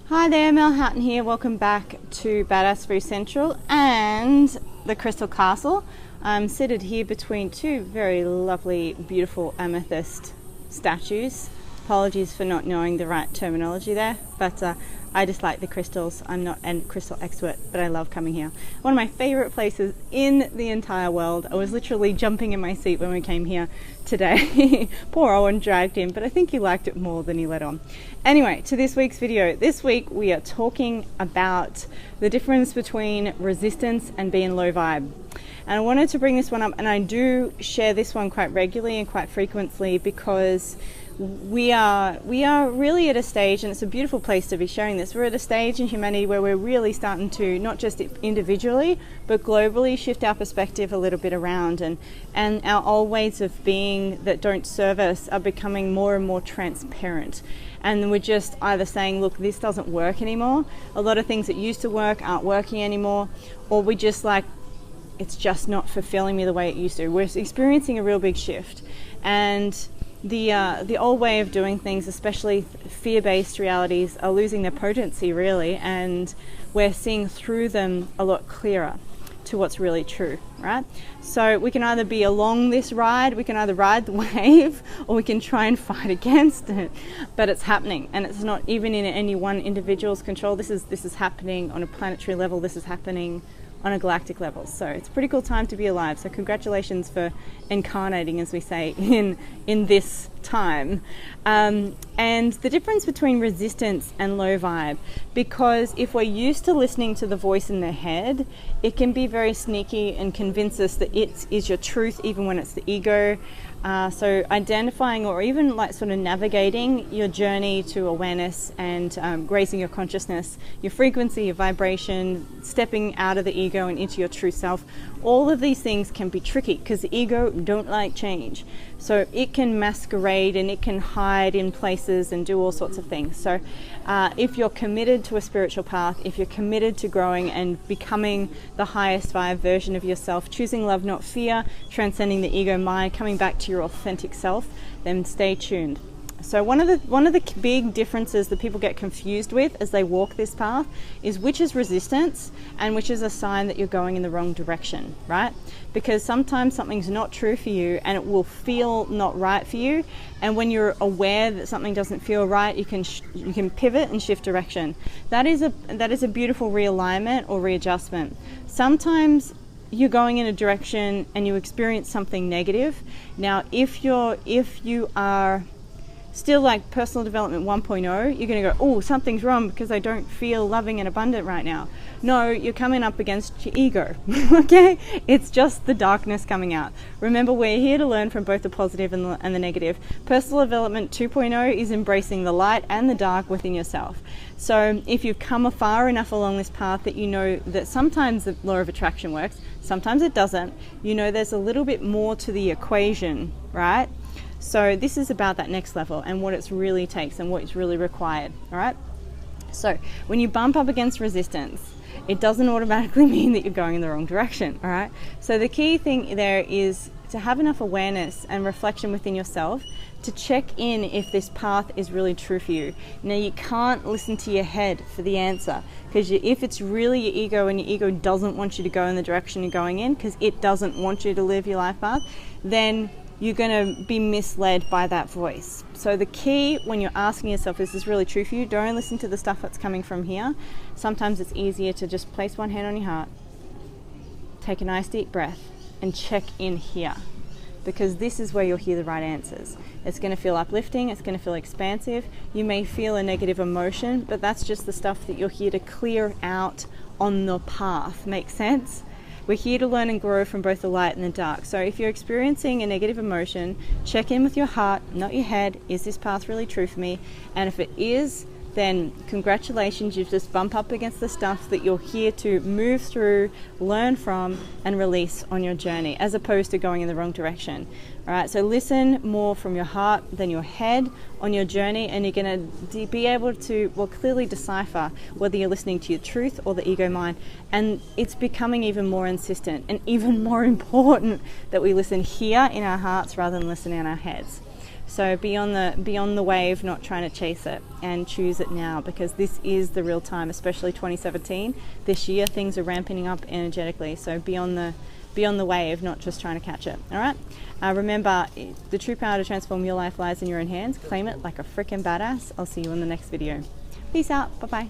Hi there, Mel Houghton here. Welcome back to Badass Free Central and the Crystal Castle. I'm seated here between two very lovely, beautiful amethyst statues. Apologies for not knowing the right terminology there, but I just like the crystals. I'm not a crystal expert, but I love coming here. One of my favorite places in the entire world. I was literally jumping in my seat when we came here today. Poor Owen dragged him, but I think he liked it more than he let on. Anyway, to this week's video. This week we are talking about the difference between resistance and being low vibe. And I wanted to bring this one up, and I do share this one quite regularly and quite frequently because we are really at a stage, and it's a beautiful place to be sharing this. We're at a stage in humanity where we're really starting to, not just individually, but globally shift our perspective a little bit around, and our old ways of being that don't serve us are becoming more and more transparent. And we're just either saying, look, this doesn't work anymore. A lot of things that used to work aren't working anymore, or we just like, it's just not fulfilling me the way it used to. We're experiencing a real big shift. And the old way of doing things, especially fear-based realities, are losing their potency really, and we're seeing through them a lot clearer to what's really true, right? So we can either be along this ride, we can either ride the wave, or we can try and fight against it. But it's happening, and it's not even in any one individual's control. This is happening on a planetary level. This is happening on a galactic level. So it's a pretty cool time to be alive. So congratulations for incarnating, as we say, in this time. And the difference between resistance and low vibe, because if we're used to listening to the voice in the head, it can be very sneaky and convince us that it is your truth, even when it's the ego. So identifying, or even like sort of navigating your journey to awareness and raising your consciousness, your frequency, your vibration, stepping out of the ego and into your true self, all of these things can be tricky because the ego don't like change. So it can masquerade and it can hide in places and do all sorts of things. So if you're committed to a spiritual path, if you're committed to growing and becoming the highest vibe version of yourself, choosing love, not fear, transcending the ego mind, coming back to your authentic self, then stay tuned. So one of the big differences that people get confused with as they walk this path is which is resistance and which is a sign that you're going in the wrong direction, right? Because sometimes something's not true for you and it will feel not right for you, and when you're aware that something doesn't feel right, you can pivot and shift direction. That is a beautiful realignment or readjustment. Sometimes you're going in a direction and you experience something negative. Now, if you are still like personal development 1.0, you're going to go, oh, something's wrong because I don't feel loving and abundant right now. No, you're coming up against your ego. Okay, it's just the darkness coming out. Remember, we're here to learn from both the positive and the negative. Personal development 2.0 is embracing the light and the dark within yourself. So if you've come far enough along this path that you know that sometimes the law of attraction works, sometimes it doesn't, you know there's a little bit more to the equation, right? So this is about that next level and what it really takes and what's really required, all right? So when you bump up against resistance, it doesn't automatically mean that you're going in the wrong direction, all right? So the key thing there is to have enough awareness and reflection within yourself to check in if this path is really true for you. Now, you can't listen to your head for the answer, because if it's really your ego and your ego doesn't want you to go in the direction you're going in because it doesn't want you to live your life path, then you're going to be misled by that voice. So the key when you're asking yourself, is this really true for you? Don't listen to the stuff that's coming from here. Sometimes it's easier to just place one hand on your heart, take a nice deep breath, and check in here, because this is where you'll hear the right answers. It's going to feel uplifting, it's going to feel expansive. You may feel a negative emotion, but that's just the stuff that you're here to clear out on the path. Make sense? We're here to learn and grow from both the light and the dark. So if you're experiencing a negative emotion, check in with your heart, not your head. Is this path really true for me? And if it is, then congratulations, you've just bumped up against the stuff that you're here to move through, learn from, and release on your journey, as opposed to going in the wrong direction. All right, so listen more from your heart than your head on your journey, and you're going to be able to, well, clearly decipher whether you're listening to your truth or the ego mind. And it's becoming even more insistent and even more important that we listen here in our hearts rather than listen in our heads. So be on the wave, not trying to chase it, and choose it now, because this is the real time, especially 2017. This year things are ramping up energetically, so be on the wave, not just trying to catch it. All right. Remember, the true power to transform your life lies in your own hands. Claim it like a freaking badass. I'll see you in the next video. Peace out. Bye bye.